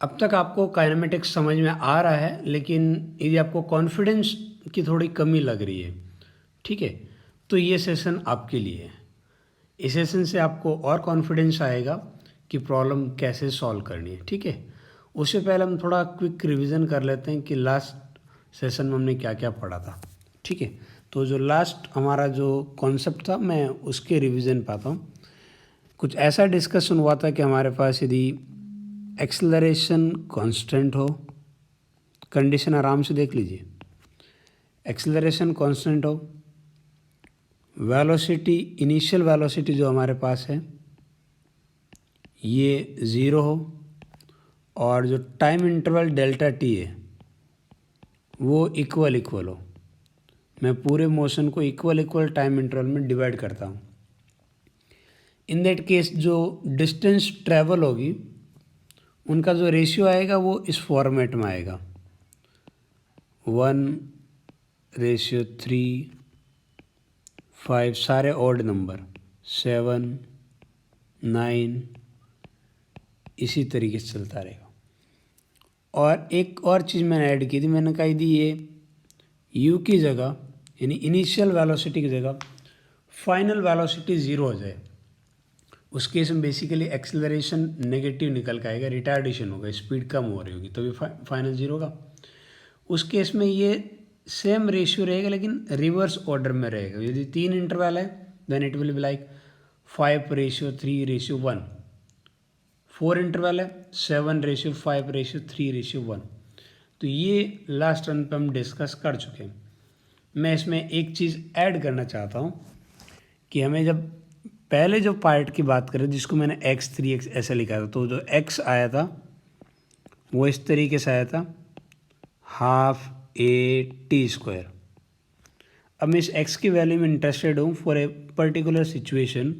अब तक आपको काइनेमेटिक्स समझ में आ रहा है, लेकिन यदि आपको कॉन्फिडेंस की थोड़ी कमी लग रही है, ठीक है, तो ये सेशन आपके लिए है। इस सेशन से आपको और कॉन्फिडेंस आएगा कि प्रॉब्लम कैसे सॉल्व करनी है, ठीक है। उससे पहले हम थोड़ा क्विक रिवीजन कर लेते हैं कि लास्ट सेशन में हमने क्या क्या पढ़ा था, ठीक है। तो जो लास्ट हमारा जो कॉन्सेप्ट था, मैं उसके रिवीजन पाता हूँ। कुछ ऐसा डिस्कशन हुआ था कि हमारे पास यदि एक्सेलरेशन कांस्टेंट हो, कंडीशन आराम से देख लीजिए, एक्सेलरेशन कांस्टेंट हो, वेलोसिटी, इनिशियल वेलोसिटी जो हमारे पास है ये ज़ीरो हो, और जो टाइम इंटरवल डेल्टा टी है वो इक्वल हो। मैं पूरे मोशन को इक्वल टाइम इंटरवल में डिवाइड करता हूँ। इन दैट केस जो डिस्टेंस ट्रैवल होगी उनका जो रेशियो आएगा वो इस फॉर्मेट में आएगा, 1:3, 5, सारे ऑड नंबर, 7, 9, इसी तरीके से चलता रहेगा। और एक और चीज़ मैंने ऐड की थी, मैंने कही थी ये u की जगह यानी इनिशियल वेलोसिटी की जगह फाइनल वेलोसिटी ज़ीरो हो जाए, उस केस में बेसिकली एक्सेलरेशन नेगेटिव निकल के आएगा, रिटार्डेशन होगा, स्पीड कम हो रही होगी, तो भी फाइनल ज़ीरो होगा। उस केस में ये सेम रेशियो रहेगा लेकिन रिवर्स ऑर्डर में रहेगा। यदि 3 इंटरवल है then it will be like 5:3:1। 4 interval है 7:5:3:1। तो ये लास्ट रन पे हम डिस्कस कर चुके हैं। मैं इसमें एक चीज़ ऐड करना चाहता हूँ कि हमें जब पहले जो पार्ट की बात करें जिसको मैंने x3 ऐसे लिखा था, तो जो x आया था वो इस तरीके से आया था, 12a² अब मैं इस x की वैल्यू में इंटरेस्टेड हूँ for a particular situation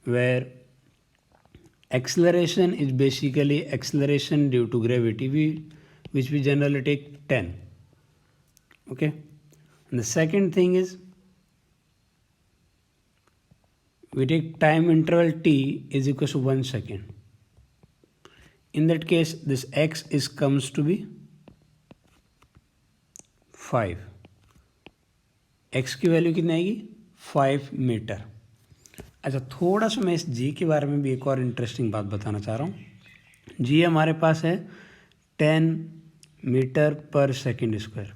where acceleration is basically acceleration due to gravity, which we generally take 10. Okay, and the second thing is we take time interval t is equal to 1 second. In that case this x is comes to be 5. x की value कितनी आएगी, 5 metre. अच्छा, थोड़ा सा मैं इस जी के बारे में भी एक और इंटरेस्टिंग बात बताना चाह रहा हूँ। जी हमारे पास है 10 मीटर पर सेकेंड स्क्वायर।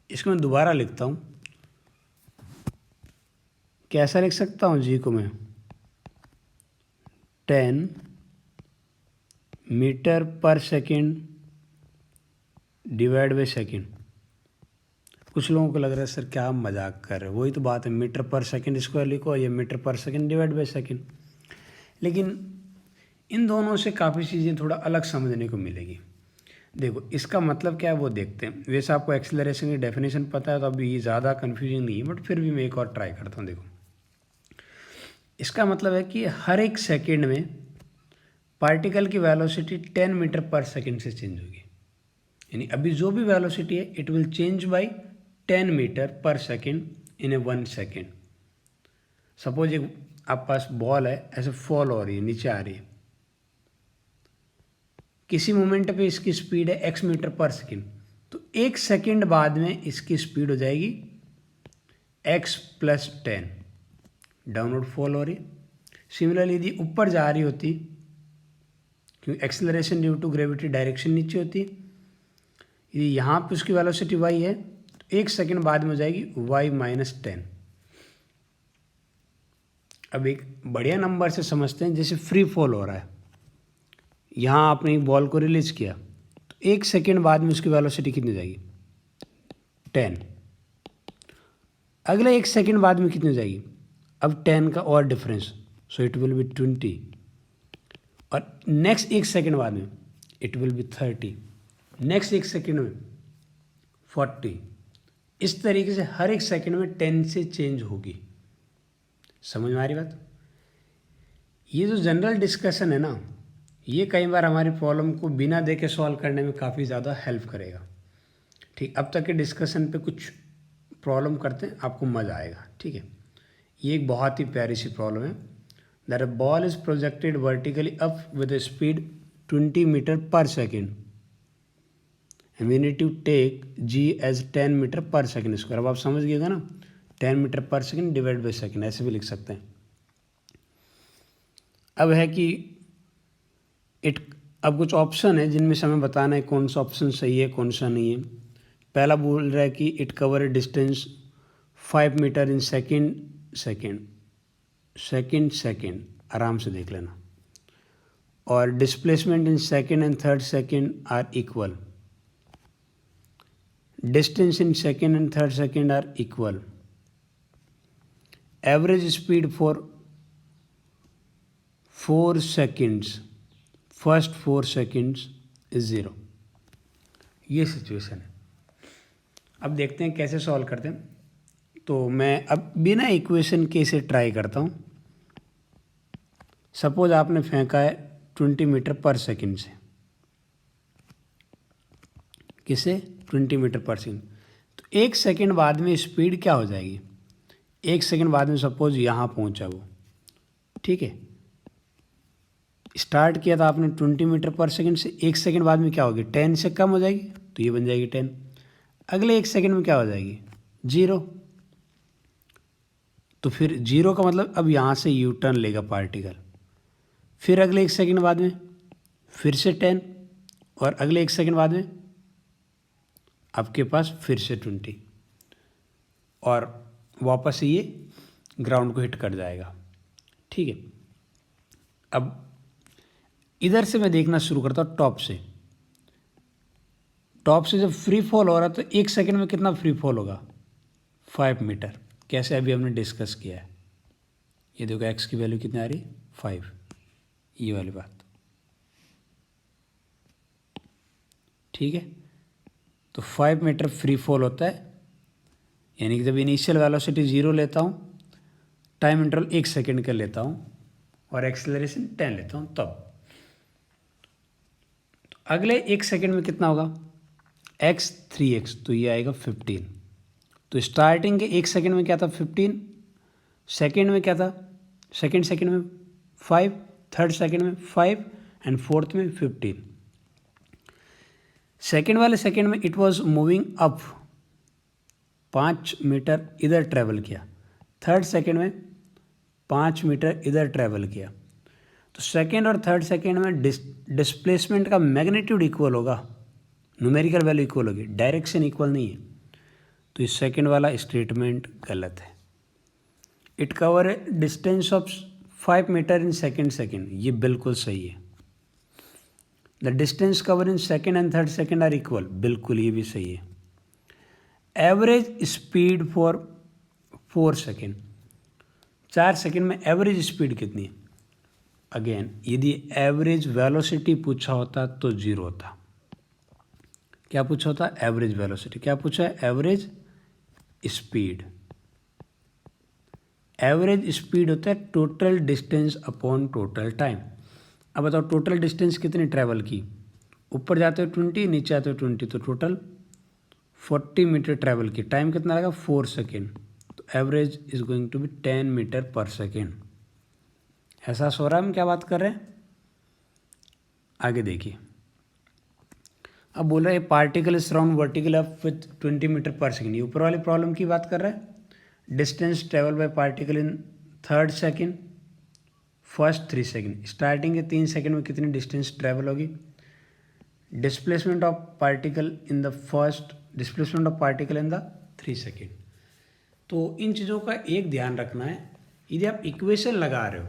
इसको मैं दोबारा लिखता हूँ, कैसा लिख सकता हूँ जी को मैं, 10 metre per second divide by second. कुछ लोगों को लग रहा है सर क्या आप मजाक कर रहे हो, वही तो बात है, मीटर पर सेकेंड स्क्वायर लिखो या metre per second divide by second. लेकिन इन दोनों से काफ़ी चीज़ें थोड़ा अलग समझने को मिलेगी। देखो इसका मतलब क्या है वो देखते हैं। वैसे आपको एक्सेलरेशन की डेफिनेशन पता है तो अभी ये ज़्यादा कन्फ्यूजिंग नहीं है, बट फिर भी मैं एक और ट्राई करता हूँ। देखो इसका मतलब है कि हर एक सेकेंड में पार्टिकल की वेलोसिटी 10 मीटर पर सेकेंड से चेंज होगी। यानी अभी जो भी वेलोसिटी है it will change by 10 metre per second in a 1 second. Suppose एक आप पास बॉल है, ऐसे फॉल हो रही है, नीचे आ रही है, किसी मोमेंट पे इसकी स्पीड है x मीटर पर सेकेंड, तो 1 सेकेंड बाद में इसकी स्पीड हो जाएगी x + 10, डाउनवर्ड फॉल हो रही। सिमिलरली यदि ऊपर जा रही होती, क्योंकि acceleration due to gravity direction नीचे होती, यदि यहाँ पे उसकी वेलोसिटी y है तो 1 सेकेंड बाद में हो जाएगी y - 10। अब एक बढ़िया नंबर से समझते हैं, जैसे फ्री फॉल हो रहा है, यहाँ आपने एक बॉल को रिलीज किया तो 1 सेकेंड बाद में उसकी वेलोसिटी कितनी हो जाएगी, 10। अगले 1 सेकेंड बाद में कितनी हो जाएगी, अब 10 का और difference, so it will B 20, और नेक्स्ट 1 सेकेंड बाद में it will B 30, next 1 second में 40। इस तरीके से हर एक सेकेंड में 10 से चेंज होगी। समझ में आ रही बात? ये जो जनरल डिस्कशन है ना, ये कई बार हमारी प्रॉब्लम को बिना देखे सॉल्व करने में काफ़ी ज़्यादा हेल्प करेगा। ठीक, अब तक के डिस्कशन पे कुछ प्रॉब्लम करते हैं, आपको मज़ा आएगा। ठीक है, ये एक बहुत ही प्यारी सी प्रॉब्लम है। That a ball is projected vertically up with speed 20 metre per second and we need to take g as 10 metre per second square. अब आप समझ गएगा ना, 10 metre per second divide by second ऐसे भी लिख सकते हैं। अब है कि अब कुछ ऑप्शन है जिनमें से हमें बताना है कौन सा ऑप्शन सही है कौन सा नहीं है। पहला बोल रहा है कि it cover a distance 5 metre in second, आराम से देख लेना। और displacement in second and third second are equal, distance in second and third second are equal, average speed for 4 seconds, first 4 seconds is 0। ये सिचुएशन है। अब देखते हैं कैसे सॉल्व करते हैं। तो मैं अब बिना इक्वेशन के इसे ट्राई करता हूँ। सपोज आपने फेंका है 20 मीटर पर सेकेंड से, किसे 20 मीटर पर सेकेंड, तो 1 सेकेंड बाद में स्पीड क्या हो जाएगी, 1 सेकेंड बाद में सपोज यहाँ पहुँचा वो, ठीक है। स्टार्ट किया था आपने 20 मीटर पर सेकेंड से, 1 सेकेंड बाद में क्या होगी, 10 से कम हो जाएगी तो ये बन जाएगी 10। अगले 1 सेकेंड में क्या हो जाएगी 0, तो फिर 0 का मतलब अब यहाँ से यू टर्न लेगा पार्टिकल। फिर अगले 1 सेकेंड बाद में फिर से 10 और अगले 1 सेकेंड बाद में आपके पास फिर से 20 और वापस ये ग्राउंड को हिट कर जाएगा, ठीक है। अब इधर से मैं देखना शुरू करता हूँ टॉप से। टॉप से जब फ्री फॉल हो रहा है तो 1 सेकेंड में कितना फ्री फॉल होगा 5 मीटर। कैसे अभी हमने डिस्कस किया है। ये देखो एक्स की वैल्यू कितनी आ रही 5, ये वाली बात, ठीक है। तो 5 मीटर फ्री फॉल होता है, यानी कि जब इनिशियल वेलोसिटी 0 लेता हूँ, टाइम इंटरवल 1 सेकेंड का लेता हूँ और एक्सेलरेशन 10 लेता हूँ तब। तो अगले 1 सेकेंड में कितना होगा x 3x, तो ये आएगा 15। तो स्टार्टिंग के 1 सेकेंड में क्या था 15, सेकेंड में क्या था, सेकेंड में 5, थर्ड सेकेंड में 5 एंड फोर्थ में 15। सेकेंड वाले सेकेंड में it was moving up, 5 metre इधर ट्रैवल किया। थर्ड सेकेंड में 5 मीटर इधर ट्रैवल किया। तो सेकेंड और थर्ड सेकेंड में डिस्प्लेसमेंट का मैग्नीट्यूड इक्वल होगा, न्यूमेरिकल वैल्यू इक्वल होगी, डायरेक्शन इक्वल नहीं है। तो इस सेकेंड वाला स्टेटमेंट गलत है। It cover a distance of 5 metre in second, ये बिल्कुल सही है। The distance cover in second and third second are equal, बिल्कुल ये भी सही है। Average speed for 4 second, 4 second में एवरेज स्पीड कितनी है। अगेन यदि एवरेज वेलोसिटी पूछा होता तो 0 होता। क्या पूछा होता एवरेज वेलोसिटी, क्या पूछा है एवरेज स्पीड। एवरेज स्पीड होता है total distance upon total time. अब बताओ टोटल डिस्टेंस कितनी ट्रैवल की, ऊपर जाते हो 20, नीचे आते हो 20, तो टोटल 40 मीटर ट्रैवल की, टाइम कितना लगा 4 सेकेंड। तो average is going to be 10 metre per second. एहसास हो रहा है हम क्या बात कर रहे हैं। आगे देखिए, अब बोल रहा है particle is round vertical up with 20 metre per second. ये ऊपर वाली प्रॉब्लम की बात कर रहा है। Distance travel by particle in third second, first 3 second. Starting के 3 सेकेंड में कितनी डिस्टेंस ट्रेवल होगी। Displacement of particle in the first, displacement of particle in the 3 second. तो इन चीज़ों का एक ध्यान रखना है, यदि आप इक्वेशन लगा रहे हो,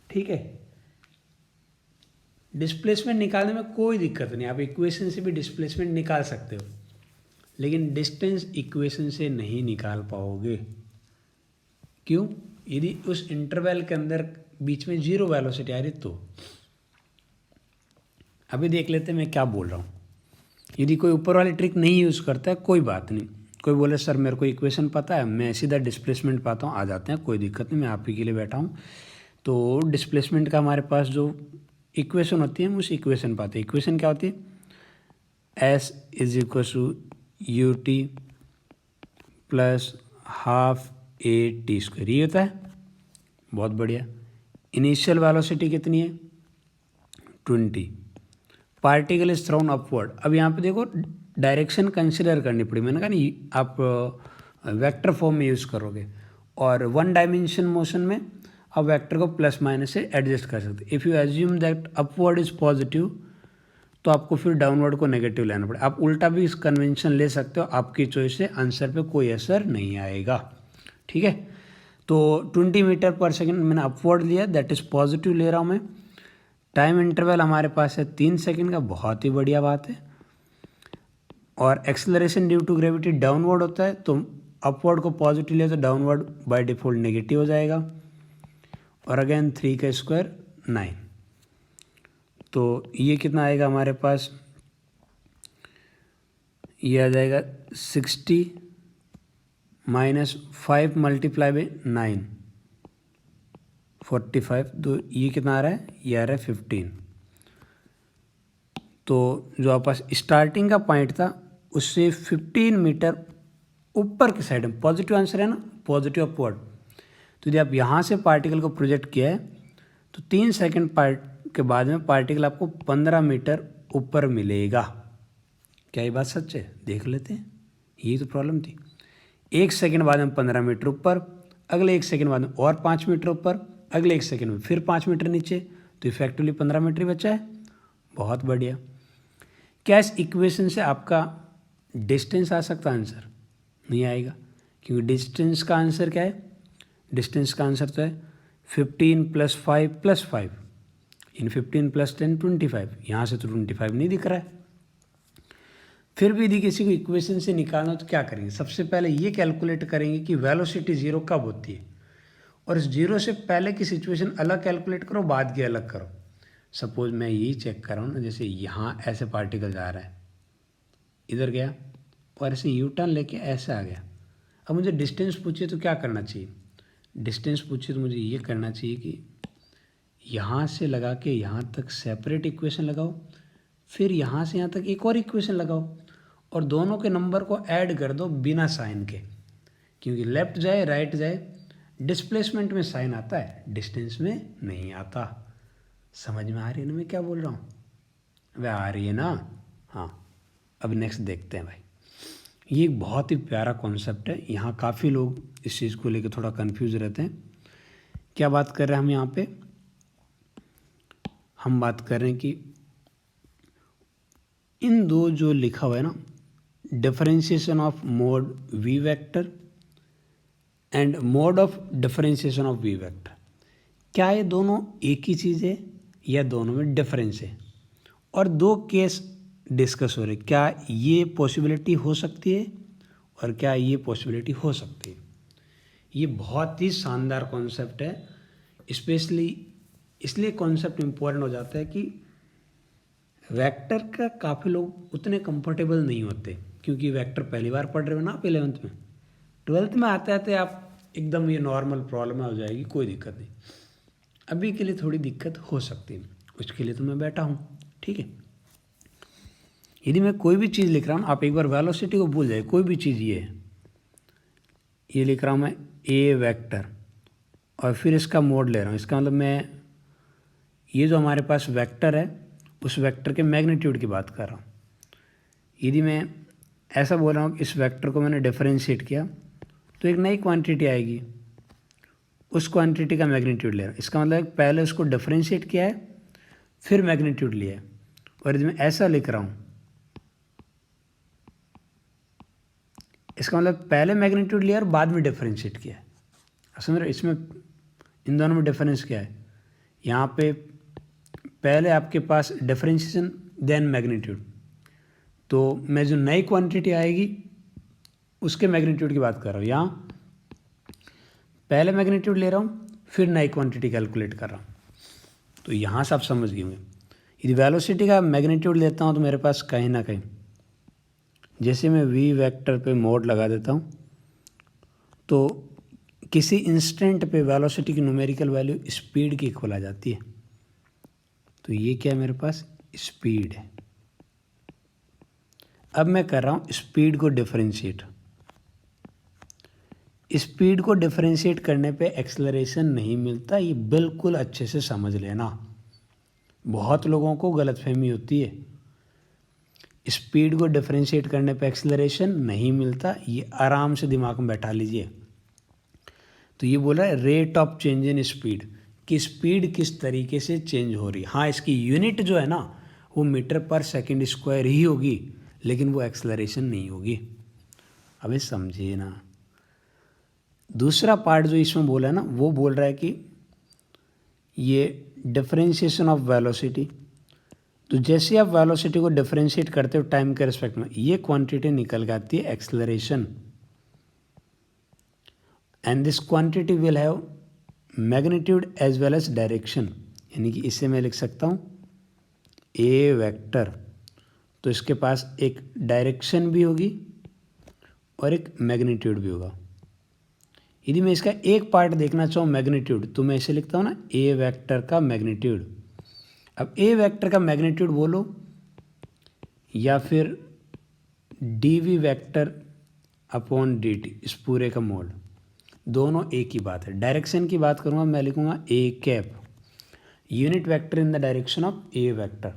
ठीक है, डिस्प्लेसमेंट निकालने में कोई दिक्कत नहीं, आप इक्वेशन से भी डिस्प्लेसमेंट निकाल सकते हो, लेकिन डिस्टेंस इक्वेशन से नहीं निकाल पाओगे। क्यों, यदि उस इंटरवल के अंदर बीच में 0 वेलोसिटी आ रही तो। अभी देख लेते हैं मैं क्या बोल रहा हूँ। यदि कोई ऊपर वाली ट्रिक नहीं यूज़ करता है कोई बात नहीं, कोई बोले सर मेरे को इक्वेशन पता है, मैं सीधा डिस्प्लेसमेंट पाता हूँ, आ जाते हैं, कोई दिक्कत नहीं, मैं आप ही के लिए बैठा हूँ। तो डिस्प्लेसमेंट का हमारे पास जो इक्वेशन होती है हम उस इक्वेशन पाते हैं। इक्वेशन क्या होती है, S is equal to u t plus half a t square, ये होता है। बहुत बढ़िया। इनिशियल वेलोसिटी कितनी है 20, पार्टिकल इज थ्रोन अपवर्ड। अब यहाँ पे देखो डायरेक्शन कंसिडर करनी पड़ी, मैंने कहा नहीं आप वेक्टर फॉर्म में यूज़ करोगे, और वन डायमेंशन मोशन में आप वेक्टर को प्लस माइनस से एडजस्ट कर सकते। If you assume that upward is positive तो आपको फिर डाउनवर्ड को नेगेटिव लेना पड़े। आप उल्टा भी इस कन्वेंशन ले सकते हो, आपकी चॉइस से, आंसर पे कोई असर नहीं आएगा। ठीक है, तो 20 मीटर पर सेकेंड मैंने अपवर्ड लिया, दैट इज़ पॉजिटिव ले रहा हूँ मैं। टाइम इंटरवल हमारे पास है 3 सेकेंड का, बहुत ही बढ़िया बात है। और acceleration due to gravity downward होता है, तो अपवर्ड को पॉजिटिव लिया तो डाउनवर्ड बाय डिफ़ॉल्ट नेगेटिव हो जाएगा। और अगेन 3 का स्क्वायर 9, तो ये कितना आएगा हमारे पास, ये आ जाएगा 60 माइनस 5 मल्टीप्लाई बाई 9 45, तो ये कितना आ रहा है, ये आ रहा है 15। तो जो आपके पास स्टार्टिंग का पॉइंट था उससे 15 मीटर ऊपर की साइड में पॉजिटिव आंसर है ना, पॉजिटिव अपवर्ड। तो यदि आप यहाँ से पार्टिकल को प्रोजेक्ट किया है तो 3 सेकेंड पार्ट के बाद में पार्टिकल आपको 15 मीटर ऊपर मिलेगा। क्या ये बात सच है? देख लेते हैं, यही तो प्रॉब्लम थी। 1 सेकेंड बाद में 15 मीटर ऊपर, अगले 1 सेकेंड बाद में और 5 मीटर ऊपर, अगले 1 सेकेंड में फिर 5 मीटर नीचे, तो इफेक्टिवली 15 मीटर ही बचा है। बहुत बढ़िया। क्या इस इक्वेशन से आपका डिस्टेंस आ सकता आंसर? नहीं आएगा, क्योंकि डिस्टेंस का आंसर क्या है, डिस्टेंस का आंसर तो है 15 + 5 + 5, इन 15 + 10 25। यहाँ से तो 25 नहीं दिख रहा है। फिर भी यदि किसी को इक्वेशन से निकालना तो क्या करेंगे, सबसे पहले ये कैलकुलेट करेंगे कि वेलोसिटी ज़ीरो कब होती है, और इस जीरो से पहले की सिचुएशन अलग कैलकुलेट करो, बाद की अलग करो। सपोज मैं यही चेक कर रहा हूँ ना, जैसे यहाँ ऐसे पार्टिकल जा रहा है, इधर गया और ऐसे यू टर्न लेके ऐसे आ गया। अब मुझे डिस्टेंस पूछिए तो क्या करना चाहिए, डिस्टेंस पूछिए तो मुझे ये करना चाहिए कि यहाँ से लगा के यहाँ तक सेपरेट इक्वेशन लगाओ, फिर यहाँ से यहाँ तक एक और इक्वेशन लगाओ, और दोनों के नंबर को ऐड कर दो बिना साइन के, क्योंकि लेफ्ट जाए राइट जाए डिस्प्लेसमेंट में साइन आता है, डिस्टेंस में नहीं आता। समझ में आ रही है ना मैं क्या बोल रहा हूँ? वह आ रही है ना? हाँ, अब नेक्स्ट देखते हैं भाई। ये एक बहुत ही प्यारा कॉन्सेप्ट है, यहाँ काफ़ी लोग इस चीज़ को लेकर थोड़ा कंफ्यूज रहते हैं। क्या बात कर रहे हैं हम यहाँ पे? हम बात कर रहे हैं कि इन दो जो लिखा हुआ है ना, differentiation of mod v vector and mod of differentiation of v vector, क्या ये दोनों एक ही चीज़ है या दोनों में डिफरेंस है? और दो केस डिस्कस हो रहे, क्या ये पॉसिबिलिटी हो सकती है और क्या ये पॉसिबिलिटी हो सकती है। ये बहुत ही शानदार कॉन्सेप्ट है, स्पेशली इसलिए कॉन्सेप्ट इम्पोर्टेंट हो जाता है कि वेक्टर का काफ़ी लोग उतने कंफर्टेबल नहीं होते, क्योंकि वेक्टर पहली बार पढ़ रहे हो ना आप 11th में। 12th में आते आते आप एकदम ये नॉर्मल प्रॉब्लम हो जाएगी, कोई दिक्कत नहीं। अभी के लिए थोड़ी दिक्कत हो सकती है, उसके लिए तो मैं बैठा हूँ। ठीक है, यदि मैं कोई भी चीज़ लिख रहा हूँ, आप एक बार वेलोसिटी को भूल जाए, कोई भी चीज़ ये है, ये लिख रहा हूँ मैं ए वेक्टर और फिर इसका मोड ले रहा हूँ, इसका मतलब मैं ये जो हमारे पास वेक्टर है उस वेक्टर के मैग्नीट्यूड की बात कर रहा हूँ। यदि मैं ऐसा बोल रहा हूँ कि इस वेक्टर को मैंने डिफरेंशिएट किया तो एक नई क्वांटिटी आएगी, उस क्वांटिटी का मैग्नीट्यूड ले रहा हूँ। इसका मतलब पहले उसको डिफरेंशिएट किया है फिर मैग्नीट्यूड लिया है। और यदि मैं ऐसा लिख रहा हूँ, इसका मतलब पहले मैग्नीट्यूड लिया और बाद में डिफरेंशिएट किया है। समझ रहे? इसमें इन दोनों में डिफरेंस क्या है? यहाँ पे पहले आपके पास डिफरेंशिएशन देन मैग्नीट्यूड, तो मैं जो नई क्वांटिटी आएगी उसके मैग्नीट्यूड की बात कर रहा हूँ। यहाँ पहले मैग्नीट्यूड ले रहा हूँ फिर नई क्वांटिटी कैलकुलेट कर रहा हूँ। तो यहाँ से आप समझ गए होंगे, यदि वेलोसिटी का मैग्नीट्यूड लेता हूँ तो मेरे पास कहीं ना कहीं, जैसे मैं वी वेक्टर पे मोड लगा देता हूँ तो किसी इंस्टेंट पे वेलोसिटी की न्यूमेरिकल वैल्यू स्पीड की इक्वल आ जाती है। तो ये क्या है, मेरे पास स्पीड है। अब मैं कर रहा हूँ स्पीड को डिफरेंशिएट। स्पीड को डिफरेंशिएट करने पे एक्सेलरेशन नहीं मिलता, ये बिल्कुल अच्छे से समझ लेना। बहुत लोगों को गलतफहमी होती है, स्पीड को डिफरेंशिएट करने पे एक्सेलरेशन नहीं मिलता, ये आराम से दिमाग में बैठा लीजिए। तो ये बोल रहा है rate of change in speed, कि स्पीड किस तरीके से चेंज हो रही है। हाँ, इसकी यूनिट जो है ना वो मीटर पर सेकंड स्क्वायर ही होगी, लेकिन वो एक्सेलरेशन नहीं होगी। अबे समझिए ना। दूसरा पार्ट जो इसमें बोला है ना, वो बोल रहा है कि ये डिफरेंशिएशन ऑफ वेलोसिटी। तो जैसे आप वेलोसिटी को डिफरेंशिएट करते हो टाइम के रिस्पेक्ट में, ये क्वांटिटी निकल के आती है acceleration, and this quantity will have magnitude as well as direction. यानी कि इसे मैं लिख सकता हूँ ए वेक्टर, तो इसके पास एक डायरेक्शन भी होगी और एक मैग्नीट्यूड भी होगा। यदि मैं इसका एक पार्ट देखना चाहूँ मैग्नीट्यूड, तो मैं इसे लिखता हूँ ना ए वेक्टर का मैग्नीट्यूड। अब ए वेक्टर का मैग्नीट्यूड बोलो या फिर d v vector upon d t, इस पूरे का मोड, दोनों एक ही बात है। डायरेक्शन की बात करूँगा, मैं लिखूँगा A cap, unit vector in the direction of A vector.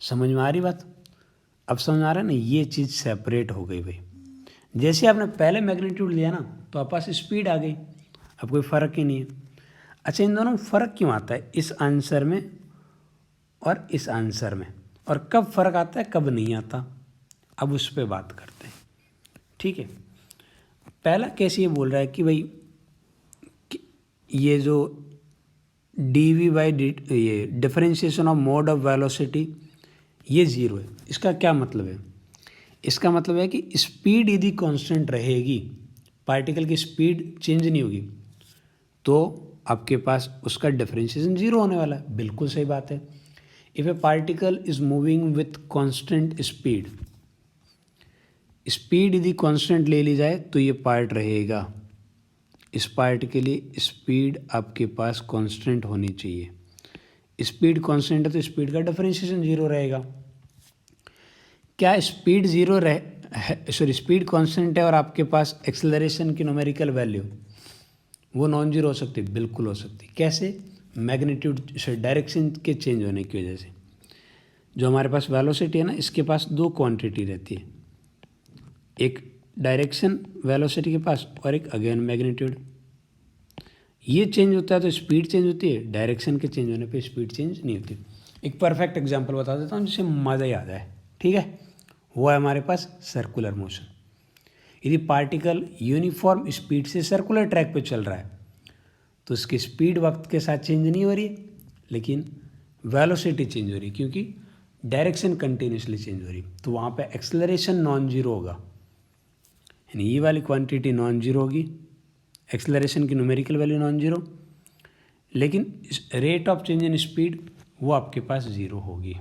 समझ में आ रही बात? अब समझ आ रहा है ना, ये चीज़ सेपरेट हो गई भाई। जैसे आपने पहले मैग्नीट्यूड लिया ना, तो आप पास स्पीड आ गई, अब कोई फ़र्क ही नहीं है। अच्छा, इन दोनों में फ़र्क क्यों आता है, इस आंसर में और इस आंसर में, और कब फ़र्क आता है कब नहीं आता, अब उस पर बात करते हैं। ठीक है, पहला केस ये बोल रहा है कि भाई ये जो डी वी बाई डी, ये differentiation of mode of velocity, ये ज़ीरो है। इसका क्या मतलब है? इसका मतलब है कि स्पीड यदि कांस्टेंट रहेगी, पार्टिकल की स्पीड चेंज नहीं होगी, तो आपके पास उसका डिफरेंशिएशन ज़ीरो होने वाला है। बिल्कुल सही बात है। If A particle is moving with constant speed, speed यदि कांस्टेंट ले ली जाए तो ये पार्ट रहेगा। इस पार्ट के लिए स्पीड आपके पास कांस्टेंट होनी चाहिए। स्पीड कांस्टेंट है तो स्पीड का डिफरेंशिएशन ज़ीरो रहेगा। क्या स्पीड ज़ीरो स्पीड कांस्टेंट है और आपके पास एक्सेलरेशन की न्यूमेरिकल वैल्यू वो नॉन जीरो हो सकती है? बिल्कुल हो सकती है। कैसे? मैग्नीट्यूड डायरेक्शन के चेंज होने की वजह से। जो हमारे पास वेलोसिटी है ना, इसके पास दो क्वांटिटी रहती है, एक डायरेक्शन वेलोसिटी के पास और एक अगेन मैग्नीट्यूड। ये चेंज होता है तो स्पीड चेंज होती है, डायरेक्शन के चेंज होने पे स्पीड चेंज नहीं होती। एक परफेक्ट एग्जांपल बता देता हूँ जिससे मज़ा ही आ जाए। ठीक है, वो है हमारे पास सर्कुलर मोशन। यदि पार्टिकल यूनिफॉर्म स्पीड से सर्कुलर ट्रैक पे चल रहा है तो उसकी स्पीड वक्त के साथ चेंज नहीं हो रही है, लेकिन वेलोसिटी चेंज हो रही है, क्योंकि डायरेक्शन कंटिन्यूसली चेंज हो रही है। तो वहाँ पे एक्सेलरेशन नॉन जीरो होगा, यानी ये वाली क्वांटिटी नॉन जीरो होगी, एक्सेलरेशन की न्यूमेरिकल वैल्यू नॉन जीरो, लेकिन rate of change in speed वो आपके पास ज़ीरो होगी।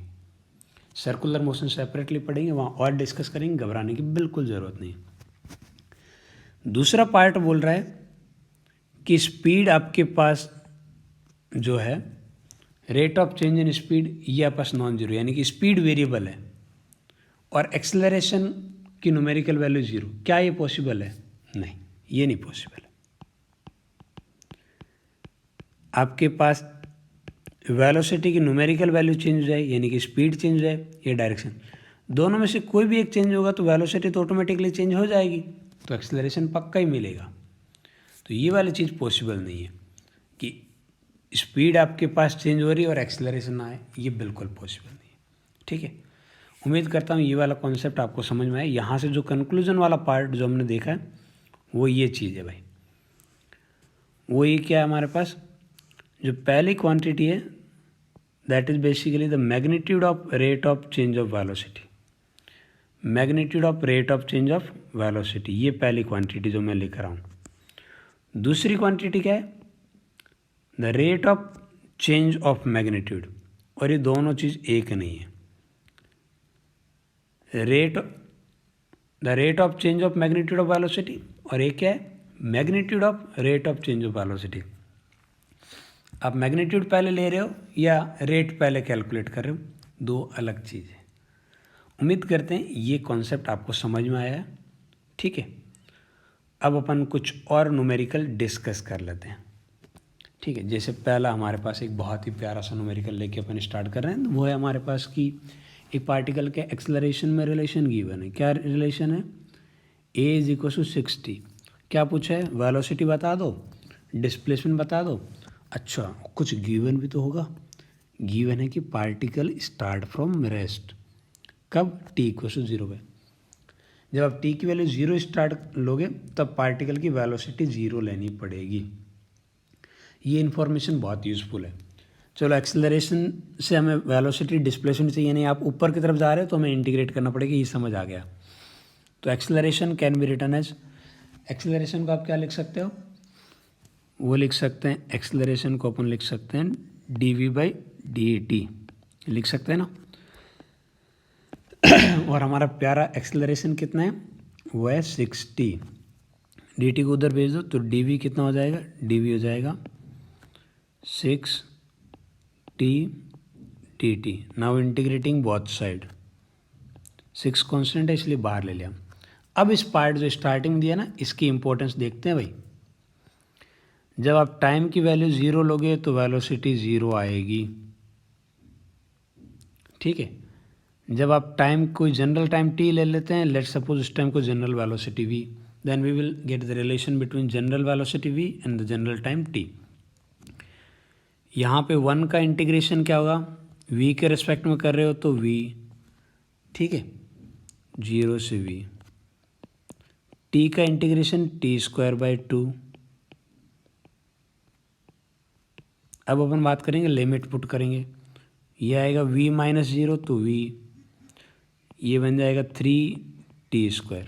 सर्कुलर मोशन सेपरेटली पढ़ेंगे, वहाँ और डिस्कस करेंगे, घबराने की बिल्कुल ज़रूरत नहीं। दूसरा पार्ट बोल रहा है कि स्पीड आपके पास जो है, rate of change in speed ये आपके पास नॉन जीरो, यानी कि स्पीड वेरिएबल है और एक्सेलरेशन की न्यूमेरिकल वैल्यू ज़ीरो। क्या ये पॉसिबल है? नहीं, ये नहीं पॉसिबल है। आपके पास वेलोसिटी की न्यूमेरिकल वैल्यू चेंज हो जाए, यानी कि स्पीड चेंज हो जाए या डायरेक्शन, दोनों में से कोई भी एक चेंज होगा तो वेलोसिटी तो ऑटोमेटिकली चेंज हो जाएगी, तो एक्सेलरेशन पक्का ही मिलेगा। तो ये वाली चीज़ पॉसिबल नहीं है कि स्पीड आपके पास चेंज हो रही है और एक्सेलरेशन ना आए, ये बिल्कुल पॉसिबल नहीं है। ठीक है, उम्मीद करता हूँ ये वाला कॉन्सेप्ट आपको समझ में आए। यहाँ से जो कंक्लूजन वाला पार्ट जो हमने देखा है वो ये चीज़ है भाई। वो ये क्या है, हमारे पास जो पहली क्वांटिटी है that is basically the magnitude of rate of change of velocity. Magnitude of rate of change of velocity, ये पहली क्वांटिटी जो मैं लिख रहा हूँ। दूसरी क्वांटिटी क्या है? The rate of change of magnitude, और ये दोनों चीज़ एक नहीं है। The rate of change of magnitude of velocity, और एक क्या है? Magnitude of rate of change of velocity. आप मैग्नीट्यूड पहले ले रहे हो या रेट पहले कैलकुलेट कर रहे हो, दो अलग चीज़ है। उम्मीद करते हैं ये कॉन्सेप्ट आपको समझ में आया है। ठीक है, अब अपन कुछ और न्यूमेरिकल डिस्कस कर लेते हैं। ठीक है, जैसे पहला हमारे पास एक बहुत ही प्यारा सा न्यूमेरिकल लेके अपन स्टार्ट कर रहे हैं, वो है हमारे पास कि एक पार्टिकल के एक्सेलरेशन में रिलेशन गिवन है। क्या रिलेशन है? ए इज इक्वल टू 60। क्या पूछा है? वेलोसिटी बता दो, डिस्प्लेसमेंट बता दो। अच्छा, कुछ गिवन भी तो होगा। गिवन है कि पार्टिकल स्टार्ट फ्रॉम रेस्ट। कब? टी इक्वल टू 0 पे। जब आप टी की वैल्यू 0 स्टार्ट लोगे तब पार्टिकल की वेलोसिटी 0 लेनी पड़ेगी। ये इन्फॉर्मेशन बहुत यूज़फुल है। चलो, एक्सेलरेशन से हमें वेलोसिटी डिस्प्लेसमेंट चाहिए नहीं, आप ऊपर की तरफ जा रहे हो तो हमें इंटीग्रेट करना पड़ेगा, ये समझ आ गया। तो acceleration can be written as, acceleration को आप क्या लिख सकते हो? वो लिख सकते हैं, एक्सेलरेशन को अपन लिख सकते हैं dv/dt, लिख सकते हैं ना। और हमारा प्यारा एक्सेलरेशन कितना है? वो है 60। dt को उधर भेज दो तो dv कितना हो जाएगा? dv हो जाएगा 6t dt। Now integrating both side. 6 constant है इसलिए बाहर ले लिया। अब इस पार्ट जो स्टार्टिंग दिया ना, इसकी इंपॉर्टेंस देखते हैं भाई। जब आप टाइम की वैल्यू 0 लोगे तो वेलोसिटी 0 आएगी, ठीक है। जब आप टाइम कोई जनरल टाइम t ले लेते हैं, लेट्स सपोज उस टाइम को general velocity v, then we will get the relation between general velocity v and the general time t। यहाँ पे 1 का इंटीग्रेशन क्या होगा? v के रिस्पेक्ट में कर रहे हो तो v, ठीक है, 0 से v। t का इंटीग्रेशन t²/2। अब अपन बात करेंगे, लिमिट पुट करेंगे। ये आएगा v-0 तो v, ये बन जाएगा 3t²।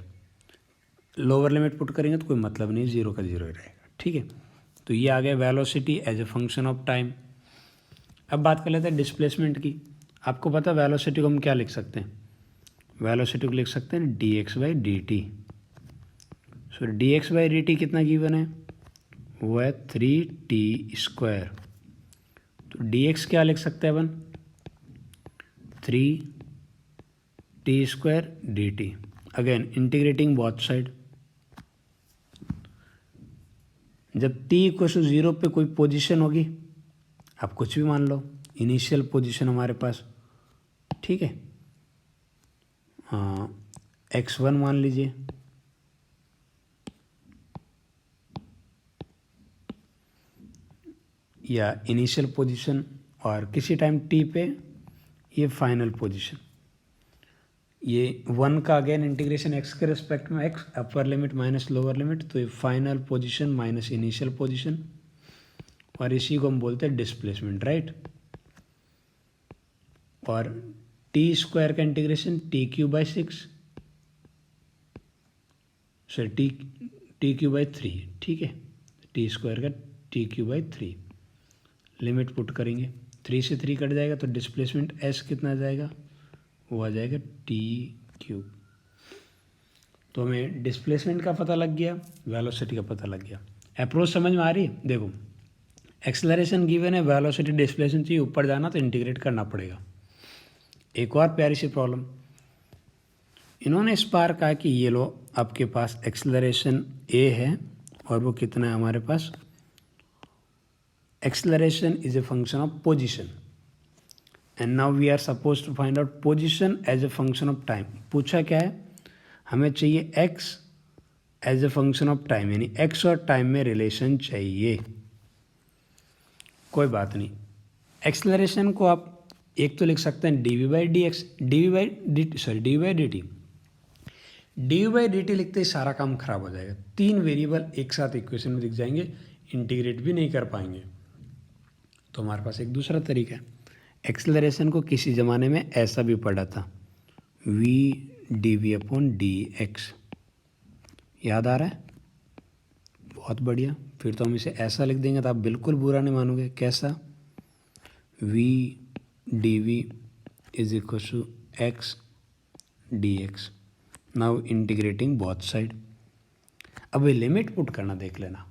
लोअर लिमिट पुट करेंगे तो कोई मतलब नहीं, 0 का 0 ही रहेगा, ठीक है। तो ये आ गया velocity as a function of time. अब बात कर लेते हैं डिस्प्लेसमेंट की। आपको पता है वेलोसिटी को हम क्या लिख सकते हैं? वेलोसिटी को लिख सकते हैं dx/dt। सो dx/dt कितना गिवन है? वो है 3t²। तो dx क्या लिख सकते हैं अपन? 3t² dt। Again integrating both side. जब t इक्वल टू 0 पे कोई पोजीशन होगी, आप कुछ भी मान लो, इनिशियल पोजीशन हमारे पास, ठीक है, x1 मान लीजिए, या इनिशियल पोजीशन, और किसी टाइम t पे ये फाइनल पोजीशन। ये 1 का अगेन इंटीग्रेशन x के रिस्पेक्ट में, x upper limit minus lower limit, तो ये final position minus initial position, और इसी को हम बोलते हैं डिस्प्लेसमेंट, राइट। और t² का इंटीग्रेशन t³/6, सॉरी t³/3, ठीक है, t² का t³/3। लिमिट पुट करेंगे, 3 से 3 कट जाएगा तो डिस्प्लेसमेंट s कितना आ जाएगा? वो आ जाएगा t³। तो हमें डिस्प्लेसमेंट का पता लग गया, वेलोसिटी का पता लग गया। अप्रोच समझ में आ रही है? देखो, एक्सेलरेशन गिवन है, वेलोसिटी डिस्प्लेसमेंट चाहिए, ऊपर जाना तो इंटीग्रेट करना पड़ेगा। एक और प्यारी सी प्रॉब्लम, इन्होंने इस बार कहा कि ये लो, आपके पास एक्सेलरेशन a है और वो कितना है हमारे पास? Acceleration is a function of position, and now we are suppose to find out position as a function of time. पूछा क्या है? हमें चाहिए x as a function of time, यानी x और टाइम में रिलेशन चाहिए। कोई बात नहीं, एक्सेलरेशन को आप एक तो लिख सकते हैं dv/dx, dv/dt। dv/dt लिखते ही सारा काम खराब हो जाएगा, 3 वेरिएबल एक साथ इक्वेशन में दिख जाएंगे, इंटीग्रेट भी नहीं कर पाएंगे। तो हमारे पास एक दूसरा तरीका है। एक्सेलरेशन को किसी ज़माने में ऐसा भी पढ़ा था, v/dv/dx। याद आ रहा है? बहुत बढ़िया। फिर तो हम इसे ऐसा लिख देंगे तो आप बिल्कुल बुरा नहीं मानोगे। कैसा? v/dv is equal to x dx। Now integrating both side. अब ये लिमिट पुट करना देख लेना।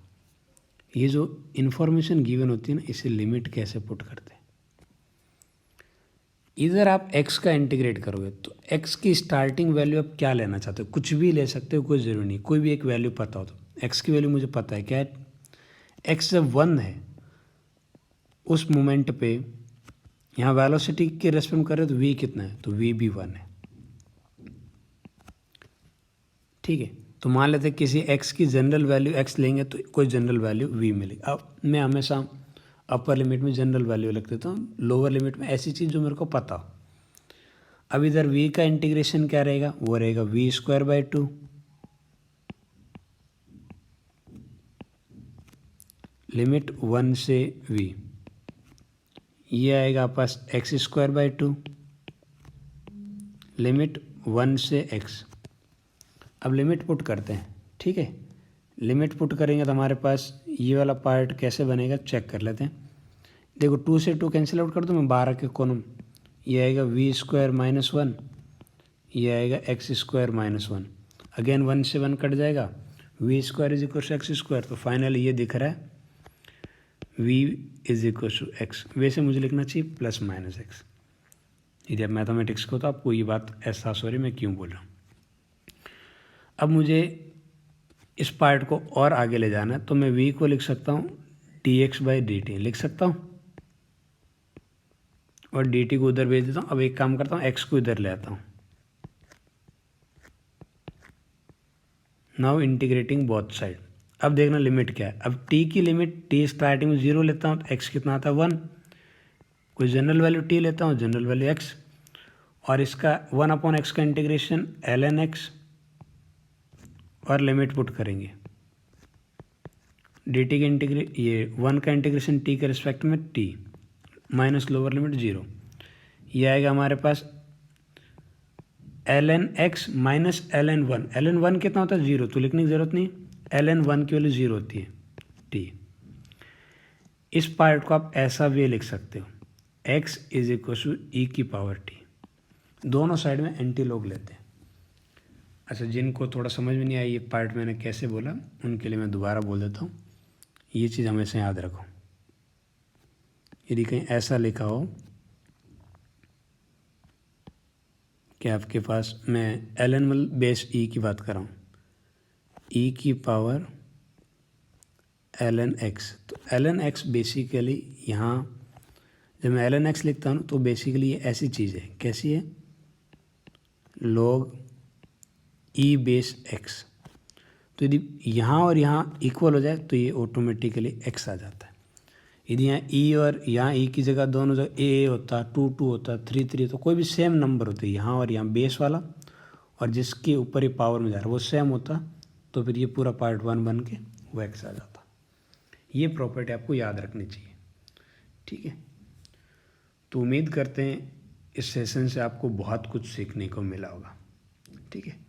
ये जो इन्फॉर्मेशन गिवन होती है ना, इसे लिमिट कैसे पुट करते हैं। इधर आप x का इंटीग्रेट करोगे तो x की स्टार्टिंग वैल्यू आप क्या लेना चाहते हो? कुछ भी ले सकते हो, कोई ज़रूरी नहीं, कोई भी एक वैल्यू पता हो तो। x की वैल्यू मुझे पता है, क्या है? x जब 1 है उस मोमेंट पे यहाँ वेलोसिटी के रेस्पेक्ट कर रहे हो तो v कितना है, तो v भी 1 है। ठीक है, तो मान लेते हैं किसी x की जनरल वैल्यू x लेंगे तो कोई जनरल वैल्यू v मिलेगी। अब मैं हमेशा अपर लिमिट में जनरल वैल्यू लिख देता हूँ, लोअर लिमिट में ऐसी चीज़ जो मेरे को पता हो। अब इधर v का इंटीग्रेशन क्या रहेगा, वो रहेगा v²/2 लिमिट 1 से v, ये आएगा आप पास x² लिमिट 1 से x। अब लिमिट पुट करते हैं। ठीक है, लिमिट पुट करेंगे तो हमारे पास ये वाला पार्ट कैसे बनेगा चेक कर लेते हैं। देखो 2 से 2 कैंसिल आउट कर दो, मैं 12 के कोनम, ये आएगा v² - 1, ये आएगा x² - 1। अगेन 1 से 1 कट जाएगा, v² = x²। तो फाइनल ये दिख रहा है v = x। वैसे मुझे लिखना चाहिए +-x। यदि आप मैथमेटिक्स को तो आपको ये बात एहसास हो रही है मैं क्यों बोल रहा हूँ। अब मुझे इस पार्ट को और आगे ले जाना है, तो मैं v को लिख सकता हूँ dx/dt लिख सकता हूँ, और dt को उधर भेज देता हूँ। अब एक काम करता हूँ, x को इधर ले आता हूँ। Now integrating both side. अब देखना लिमिट क्या है। अब t की लिमिट, t स्टार्टिंग में 0 लेता हूँ तो x कितना आता है 1, कोई जनरल वैल्यू t लेता हूँ, जनरल वैल्यू x, और इसका 1/x का इंटीग्रेशन ln x, और लिमिट पुट करेंगे dt के ये 1 का इंटीग्रेशन t के रिस्पेक्ट में t माइनस लोअर लिमिट 0, ये आएगा हमारे पास ln x minus ln 1। ln 1 कितना होता है 0, तो लिखने की ज़रूरत नहीं, ln 1 की वैल्यू 0 होती है t। इस पार्ट को आप ऐसा भी लिख सकते हो, x = e⁻t। दोनों साइड में एंटी लॉग लेते हैं। अच्छा, जिनको थोड़ा समझ में नहीं आया ये पार्ट मैंने कैसे बोला, उनके लिए मैं दोबारा बोल देता हूँ। ये चीज़ हमेशा याद रखो, यदि कहीं ऐसा लिखा हो कि आपके पास, मैं ln बेस e की बात कर रहा हूँ, e⁻ln x, तो ln x बेसिकली यहाँ जब मैं ln x लिखता हूँ तो बेसिकली ये ऐसी चीज़ है, कैसी है, log e⁻x। तो यदि यहाँ और यहाँ इक्वल हो जाए तो ये ऑटोमेटिकली x आ जाता है। यदि यहाँ e और यहाँ e की जगह दोनों जगह a होता, 2 होता, 3 तो कोई भी सेम नंबर होते, यहाँ और यहाँ बेस वाला और जिसके ऊपर ये पावर में जा रहा है वो सेम होता, तो फिर ये पूरा पार्ट 1 बन के वो x आ जाता। ये प्रॉपर्टी आपको याद रखनी चाहिए। ठीक है, तो उम्मीद करते हैं इस सेशन से आपको बहुत कुछ सीखने को मिला होगा। ठीक है।